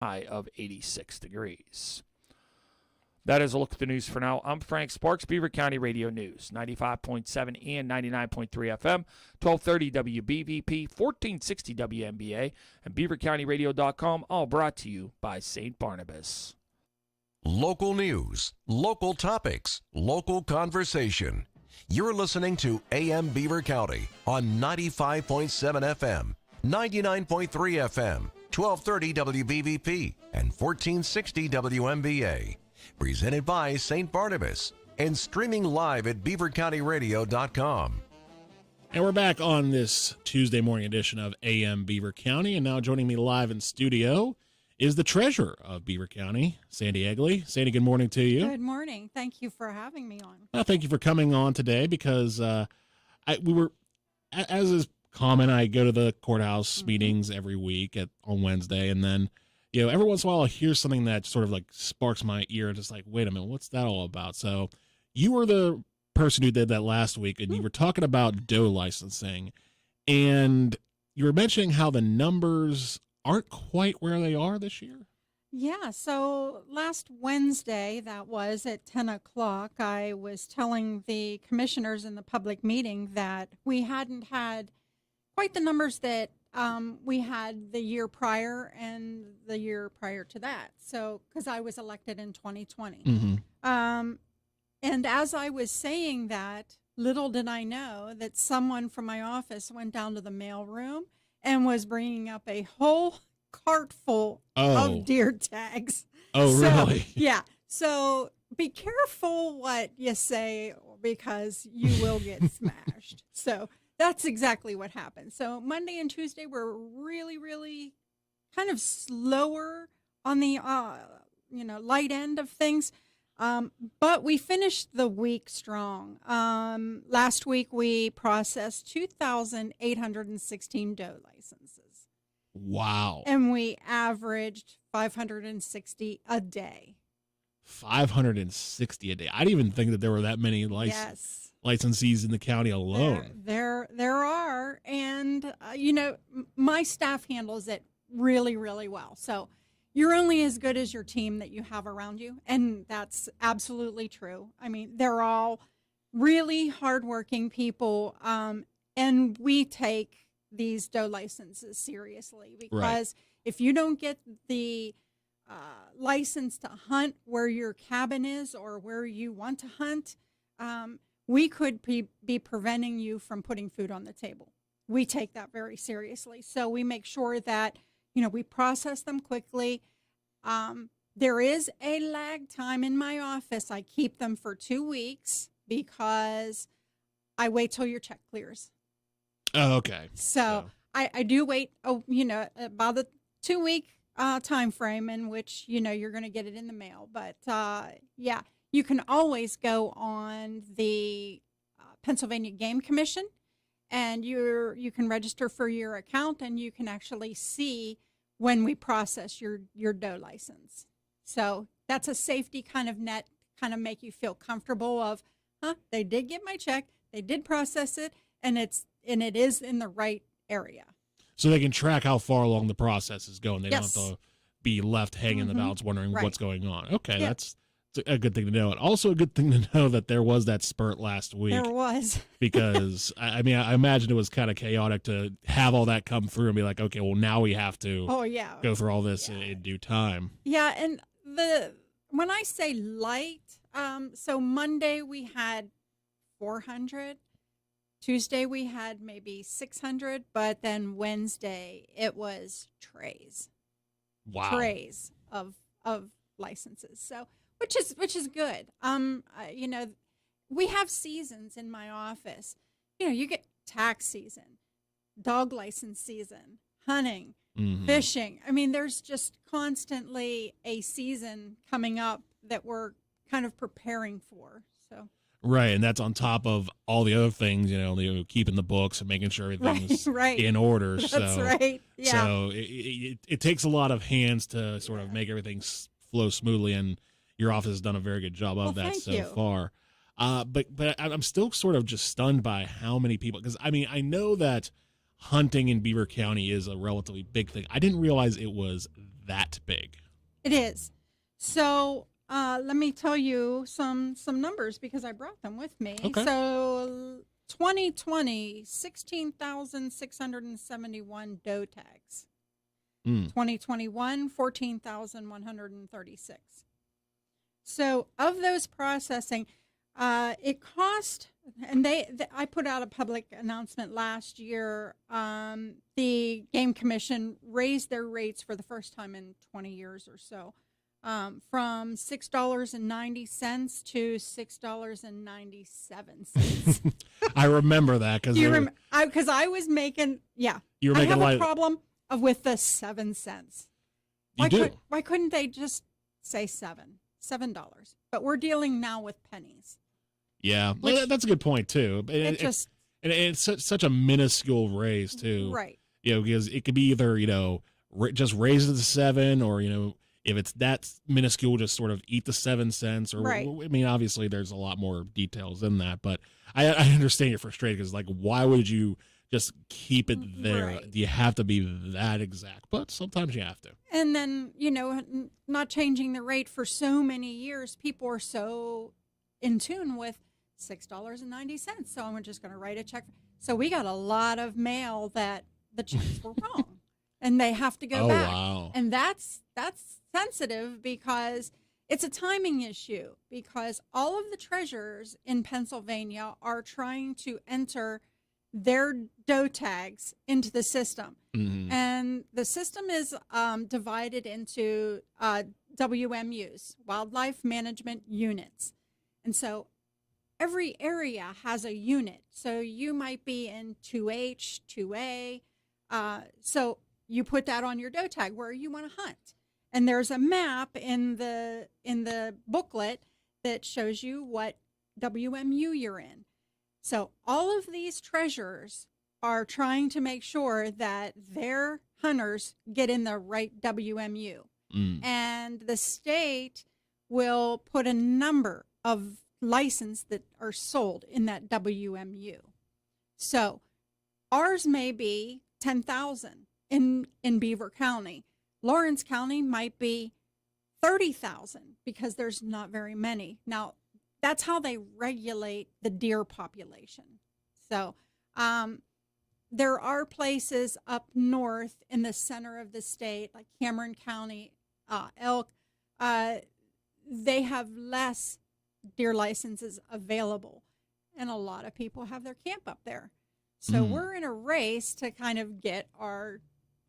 high of 86 degrees. That is a look at the news for now. I'm Frank Sparks, Beaver County Radio News, 95.7 and 99.3 FM, 1230 WBVP, 1460 WNBA, and BeaverCountyRadio.com, all brought to you by St. Barnabas. Local news, local topics, local conversation. You're listening to AM Beaver County on 95.7 FM, 99.3 FM, 1230 WBVP, and 1460 WNBA. Presented by St. Barnabas and streaming live at BeaverCountyRadio.com. And we're back on this Tuesday morning edition of AM Beaver County. And now joining me live in studio is the Treasurer of Beaver County, Sandie Egley. Sandie, good morning to you. Good morning. Thank you for having me on. Well, thank you for coming on today because we were, as is common, I go to the courthouse meetings every week on Wednesday, and then every once in a while I'll hear something that sort of like sparks my ear, just like, wait a minute, what's that all about? So you were the person who did that last week, and you were talking about doe licensing, and you were mentioning how the numbers aren't quite where they are this year. Yeah, so last Wednesday, that was at 10 o'clock, I was telling the commissioners in the public meeting that we hadn't had quite the numbers that we had the year prior and the year prior to that. So, because I was elected in 2020. And as I was saying that, little did I know that someone from my office went down to the mailroom and was bringing up a whole cart full of deer tags. Oh, really? Yeah. So be careful what you say because you will get smashed. So that's exactly what happened. So Monday and Tuesday were really, really kind of slower on the, light end of things. But we finished the week strong. Last week we processed 2,816 doe licenses. Wow. And we averaged 560 a day. 560 a day. I didn't even think that there were that many licensees in the county alone. There are. And, my staff handles it really, really well. So you're only as good as your team that you have around you. And that's absolutely true. I mean, they're all really hardworking people. And we take these doe licenses seriously because if you don't get the license to hunt where your cabin is or where you want to hunt, we could be preventing you from putting food on the table. We take that very seriously. So we make sure that, we process them quickly. There is a lag time in my office. I keep them for 2 weeks because I wait till your check clears. Oh, okay. So I do wait, about the 2 week time frame in which, you're going to get it in the mail. But, you can always go on the Pennsylvania Game Commission, and you can register for your account, and you can actually see when we process your doe license. So that's a safety kind of net, kind of make you feel comfortable of, they did get my check, they did process it, and it is in the right area. So they can track how far along the process is going. They don't have to be left hanging in the balance wondering what's going on. Okay, that's a good thing to know. And also a good thing to know that there was that spurt last week. There was. Because, I imagine it was kind of chaotic to have all that come through and be like, okay, well, now we have to go through all this in due time. Yeah, and when I say light, so Monday we had 400. Tuesday we had maybe 600, but then Wednesday it was trays. Wow. Trays of licenses. So which is good. We have seasons in my office. You get tax season, dog license season, hunting, fishing. I mean, there's just constantly a season coming up that we're kind of preparing for. So right, and that's on top of all the other things, keeping the books and making sure everything's in order. That's right. Yeah. So it takes a lot of hands to sort of make everything flow smoothly, and your office has done a very good job of that so far. But I'm still sort of just stunned by how many people, because I know that hunting in Beaver County is a relatively big thing. I didn't realize it was that big. It is. So let me tell you some numbers because I brought them with me. Okay. So 2020, 16,671 doe tags. 2021, 14,136. So of those processing, it cost, and I put out a public announcement last year. The Game Commission raised their rates for the first time in 20 years or so, from $6.90 to $6.97. I remember that because I was making, you were I making have a problem with the 7 cents. Why couldn't they just say $7? But we're dealing now with pennies. Yeah, that's a good point too. It's such a minuscule raise too, right? Because it could be either just raise it to 7, or if it's that minuscule, just sort of eat the 7 cents. Or right. I mean, obviously there's a lot more details in that, but I understand you're frustrated because why would you just keep it there? Right. You have to be that exact, but sometimes you have to. And then not changing the rate for so many years, people are so in tune with $6.90. So I'm just going to write a check. So we got a lot of mail that the checks were wrong, and they have to go back. Wow. And that's sensitive because it's a timing issue. Because all of the treasurers in Pennsylvania are trying to enter their doe tags into the system. Mm-hmm. And the system is divided into WMUs, Wildlife Management Units. And so every area has a unit. So you might be in 2H, 2A. So you put that on your doe tag where you want to hunt. And there's a map in the booklet that shows you what WMU you're in. So all of these treasurers are trying to make sure that their hunters get in the right WMU. And the state will put a number of licenses that are sold in that WMU. So ours may be 10,000 in Beaver County. Lawrence County might be 30,000 because there's not very many. Now, that's how they regulate the deer population. So there are places up north in the center of the state, like Cameron County, Elk. They have less deer licenses available, and a lot of people have their camp up there. So we're in a race to kind of get our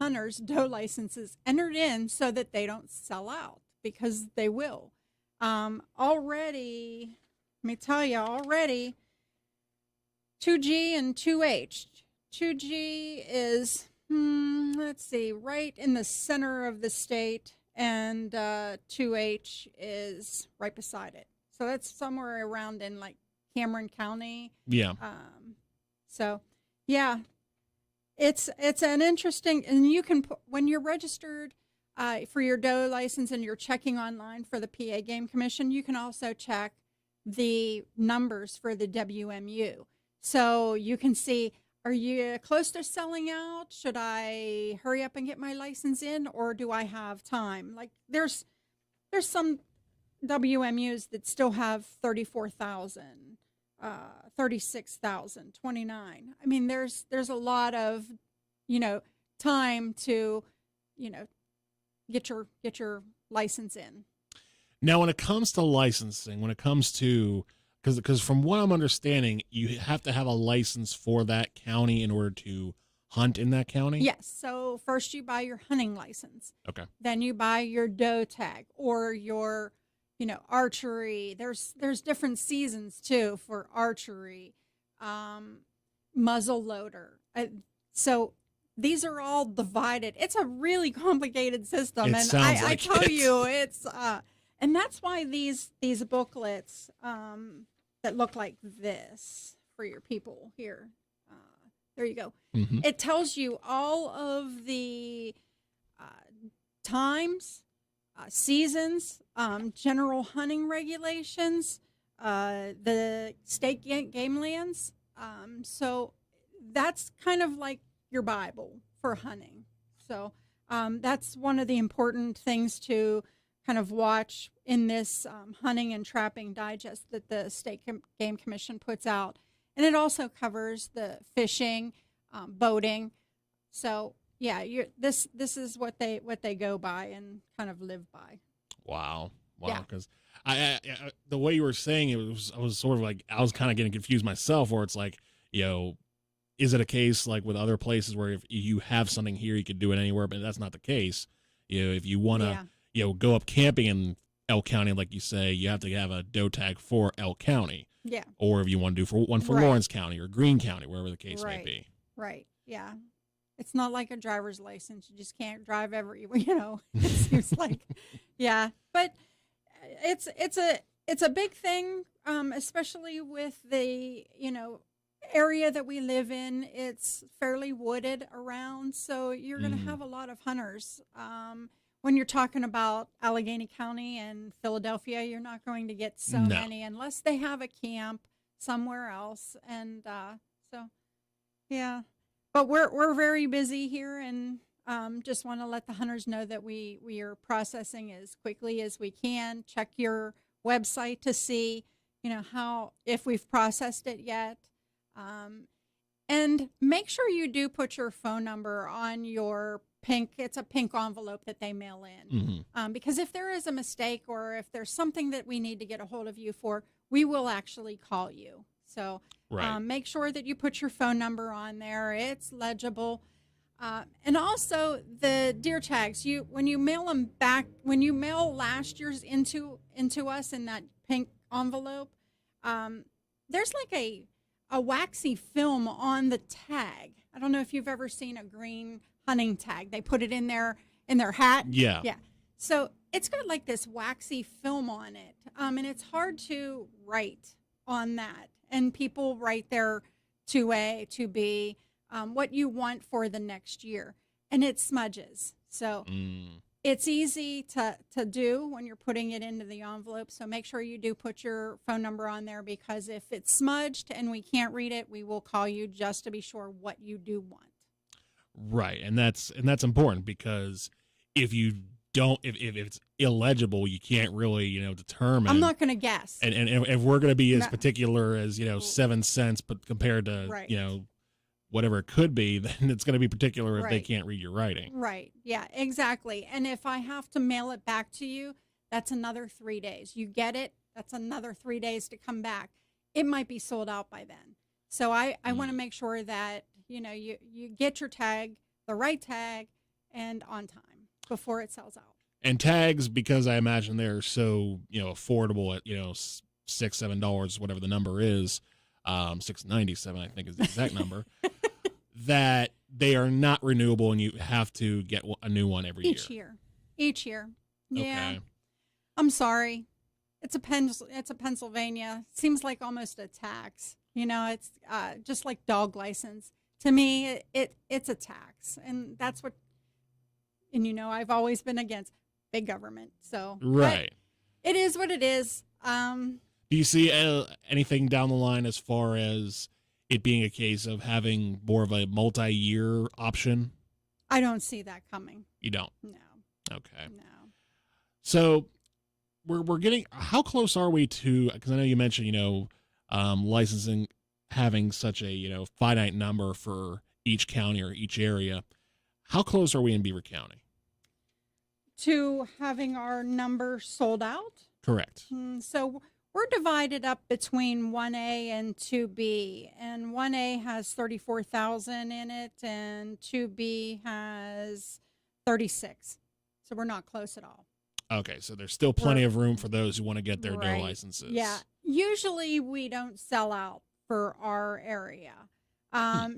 hunters' doe licenses entered in so that they don't sell out, because they will. Already, let me tell you, 2G and 2H. 2G is, let's see, right in the center of the state, and 2H is right beside it. So that's somewhere around in like Cameron County. Yeah. So, yeah, it's an interesting, and you can put, when you're registered for your doe license and you're checking online for the PA Game Commission, you can also check the numbers for the WMU. So you can see, are you close to selling out? Should I hurry up and get my license in, or do I have time? Like there's some WMUs that still have 34,000, 36,000, 29. I mean, there's a lot of, time to, get your license in. Now, when it comes to licensing, because from what I'm understanding, you have to have a license for that county in order to hunt in that county? Yes. So first you buy your hunting license. Okay. Then you buy your doe tag or your, archery. There's different seasons too for archery, muzzle loader. So these are all divided. It's a really complicated system. It sounds like I tell it. you, it's, and that's why these booklets, that look like this for your people here. There you go. Mm-hmm. It tells you all of the times, seasons, general hunting regulations, the state game lands. So that's kind of like your Bible for hunting. So That's one of the important things to kind of watch in this hunting and trapping digest that the State Game Commission puts out. And it also covers the fishing, boating. So yeah, this is what they go by and kind of live by. Wow. Yeah. Because I the way you were saying it I was sort of like, I was kind of getting confused myself, where it's like, is it a case like with other places where if you have something here, you could do it anywhere, but that's not the case. If you want to, go up camping in Elk County, like you say, you have to have a doe tag for Elk County. Yeah. Or if you want to do one for Lawrence County or Greene County, wherever the case may be. Right. Yeah. It's not like a driver's license. You just can't drive everywhere, it seems like. Yeah. But it's a big thing, especially with the, area that we live in. It's fairly wooded around, so you're going to have a lot of hunters. When you're talking about Allegheny County and Philadelphia, you're not going to get so many unless they have a camp somewhere else. And so, yeah. But we're very busy here, and just want to let the hunters know that we are processing as quickly as we can. Check your website to see, if we've processed it yet. And make sure you do put your phone number on your it's a pink envelope that they mail in. Because if there is a mistake or if there's something that we need to get a hold of you for, we will actually call you. So make sure that you put your phone number on there. It's legible. And also the deer tags, when you mail them back, when you mail last year's into us in that pink envelope, there's like a waxy film on the tag. I don't know if you've ever seen a green hunting tag. They put it in their hat. Yeah. Yeah. So it's got like this waxy film on it. And it's hard to write on that. And people write their 2A, 2B, what you want for the next year. And it smudges. So it's easy to do when you're putting it into the envelope. So make sure you do put your phone number on there, because if it's smudged and we can't read it, we will call you just to be sure what you do want. Right. And that's important, because if you don't, if it's illegible, you can't really, determine. I'm not going to guess. And if we're going to be as particular as, 7 cents, but compared to, whatever it could be, then it's going to be particular if they can't read your writing. Right. Yeah, exactly. And if I have to mail it back to you, that's another 3 days. You get it, that's another 3 days to come back. It might be sold out by then. So I want to make sure that, you get your tag, the right tag, and on time before it sells out. And tags, because I imagine they're so, affordable at, $6-7, whatever the number is, $6.97, I think is the exact number, that they are not renewable and you have to get a new one Each year. Yeah. Okay. I'm sorry. It's a Pennsylvania. Seems like almost a tax. It's just like dog license. To me, it's a tax. And that's what, and I've always been against big government. So right. It is what it is. Do you see anything down the line as far as it being a case of having more of a multi-year option? I don't see that coming. You don't? No. Okay. No. So we're getting, how close are we to, because I know you mentioned, licensing having such a, finite number for each county or each area. How close are we in Beaver County? To having our number sold out? Correct. So we're divided up between 1A and 2B, and 1A has 34,000 in it, and 2B has 36. So we're not close at all. Okay, so there's still plenty of room for those who want to get their doe licenses. Yeah, usually we don't sell out for our area.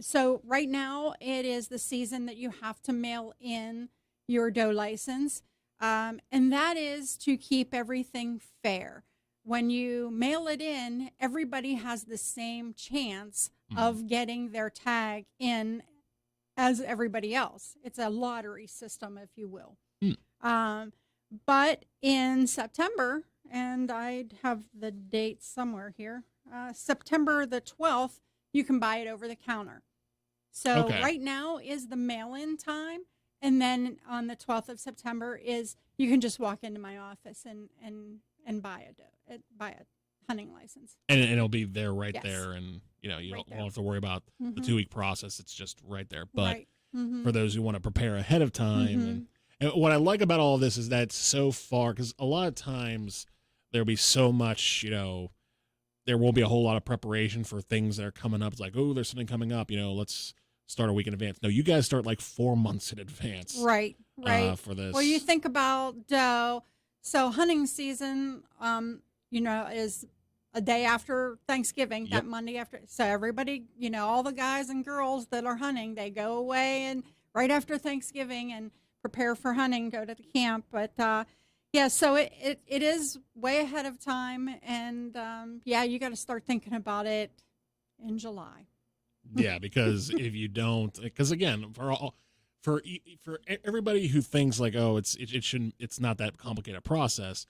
So right now it is the season that you have to mail in your doe license, and that is to keep everything fair. When you mail it in, everybody has the same chance of getting their tag in as everybody else. It's a lottery system, if you will. But in September, and I have the date somewhere here, September the 12th, you can buy it over the counter. So right now is the mail-in time, And then on the 12th of September is you can just walk into my office and buy a hunting license. And it'll be there right Yes. there, and you Right don't there. have to worry about the Mhm. 2-week process. It's just right there. But Right. Mhm. for those who want to prepare ahead of time, and what I like about all of this is that so far, because a lot of times there'll be so much, there won't be a whole lot of preparation for things that are coming up. It's like, oh, there's something coming up, let's start a week in advance. No, you guys start like 4 months in advance. Right. For this. Well, you think about so hunting season, is a day after Thanksgiving, Yep. that Monday after. So everybody, all the guys and girls that are hunting, they go away and right after Thanksgiving and prepare for hunting, go to the camp. But so it is way ahead of time, and you got to start thinking about it in July. Yeah, because if you don't, because again, for everybody who thinks like, oh, it's not that complicated a process.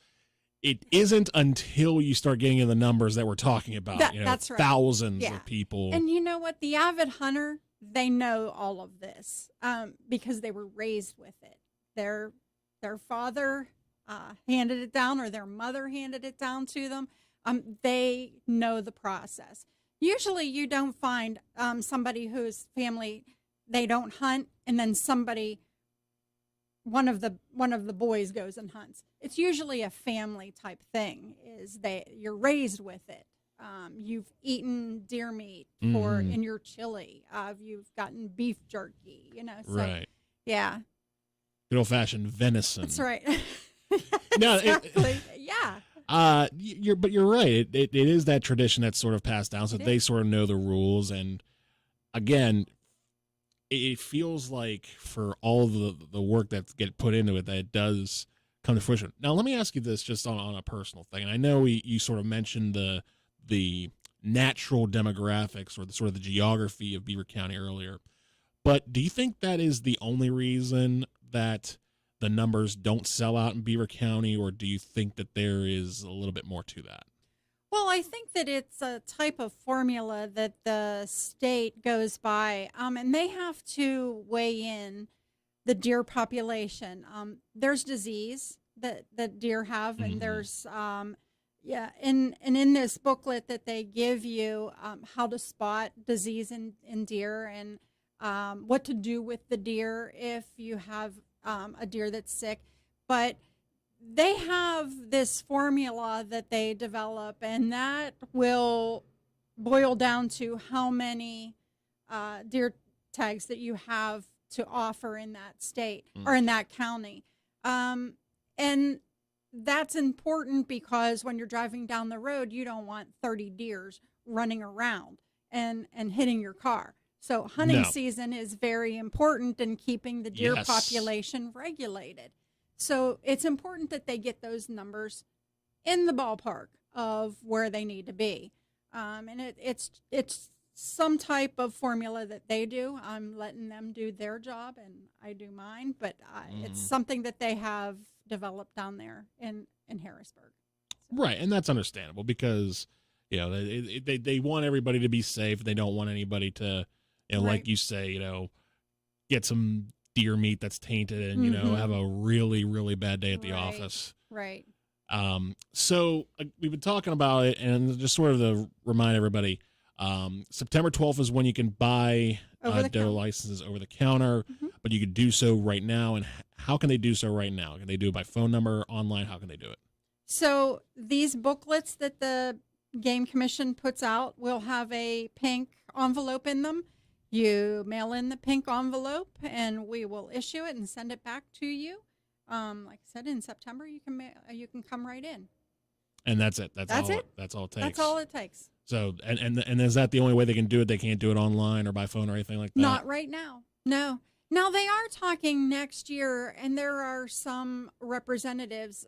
It isn't until you start getting in the numbers that we're talking about. That's right. Thousands Yeah. of people. And you know what? The avid hunter, they know all of this because they were raised with it. Their father handed it down, or their mother handed it down to them. They know the process. Usually, you don't find somebody whose family they don't hunt, and then one of the boys goes and hunts. It's usually a family type thing. You're raised with it. You've eaten deer meat in your chili. You've gotten beef jerky. So, right. Yeah. Good old fashioned venison. That's right. No, exactly. Yeah. You're right. It is that tradition that's sort of passed down, so It they is. sort of know the rules. And again, it feels like for all the work that get put into it, that it does come to fruition. Now, let me ask you this, just on a personal thing. And I know you sort of mentioned the natural demographics or the sort of the geography of Beaver County earlier, but do you think that is the only reason that the numbers don't sell out in Beaver County, or do you think that there is a little bit more to that? Well, I think that it's a type of formula that the state goes by, and they have to weigh in the deer population. There's disease that deer have, and there's and in this booklet that they give you, how to spot disease in deer, and what to do with the deer if you have a deer that's sick. But they have this formula that they develop, and that will boil down to how many deer tags that you have to offer in that state or in that county. And that's important because when you're driving down the road, you don't want 30 deers running around and hitting your car. So hunting season is very important in keeping the deer population regulated. So it's important that they get those numbers in the ballpark of where they need to be. And it's some type of formula that they do. I'm letting them do their job, and I do mine. But it's something that they have developed down there in Harrisburg. So. Right, and that's understandable because they want everybody to be safe. They don't want anybody to, like you say, get some deer meat that's tainted and have a really, really bad day at the office. Right. So we've been talking about it, and just sort of to remind everybody, September 12th is when you can buy doe licenses over the counter, but you can do so right now. And how can they do so right now? Can they do it by phone number, online? How can they do it? So these booklets that the Game Commission puts out will have a pink envelope in them. You mail in the pink envelope, and we will issue it and send it back to you. Like I said, in September, you can come right in. And that's it. That's all it. That's all it takes. That's all it takes. So, and is that the only way they can do it? They can't do it online or by phone or anything like that? Not right now. No. Now, they are talking next year, and there are some representatives.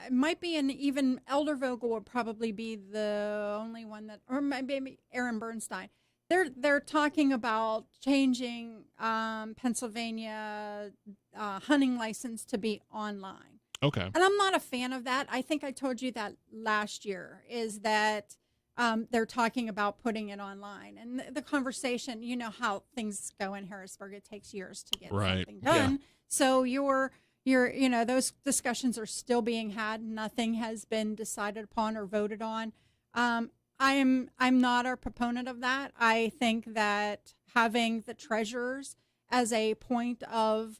It might be even Elder Vogel would probably be the only one that, or maybe Aaron Bernstein. They're talking about changing Pennsylvania hunting license to be online. Okay. And I'm not a fan of that. I think I told you that last year, is that they're talking about putting it online. And the conversation, you know how things go in Harrisburg. It takes years to get something done. So those discussions are still being had. Nothing has been decided upon or voted on. I'm not a proponent of that. I think that having the treasurers as a point of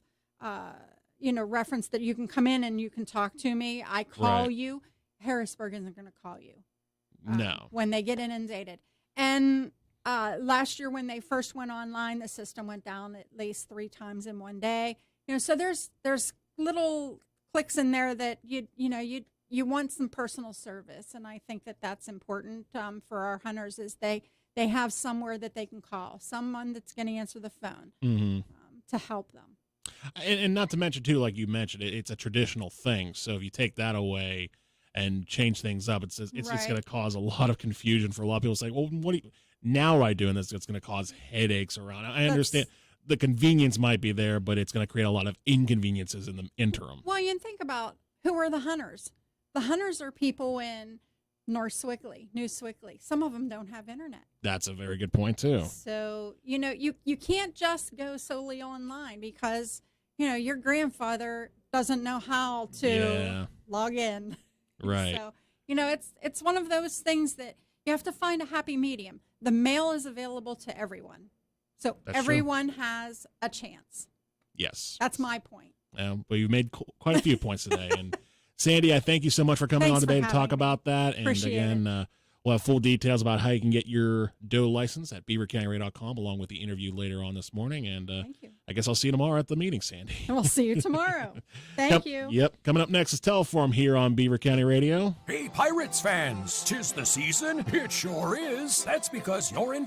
reference, that you can come in and you can talk to me. I call you. Harrisburg isn't going to call you. No. When they get inundated. And last year when they first went online, the system went down at least 3 times in one day. So there's little clicks in there that you want some personal service, and I think that that's important for our hunters. Is they have somewhere that they can call, someone that's going to answer the phone to help them. And not to mention too, like you mentioned, it's a traditional thing. So if you take that away and change things up, it's just going to cause a lot of confusion for a lot of people. Say, well, now am I doing this? It's going to cause headaches around. I understand the convenience might be there, but it's going to create a lot of inconveniences in the interim. Well, you think about who are the hunters. The hunters are people in North Sewickley, New Sewickley. Some of them don't have internet. That's a very good point too. So, you can't just go solely online because, your grandfather doesn't know how to log in. Right. So, it's one of those things that you have to find a happy medium. The mail is available to everyone. So everyone has a chance. Yes. That's my point. Well, you've made quite a few points today. And Sandie, I thank you so much for coming on today to talk about that. And again, we'll have full details about how you can get your doe license at beavercountyradio.com, along with the interview later on this morning. And thank you. I guess I'll see you tomorrow at the meeting, Sandie. We'll see you tomorrow. Thank you. Yep. Coming up next is Teleform here on Beaver County Radio. Hey, Pirates fans, 'tis the season. It sure is. That's because you're invited.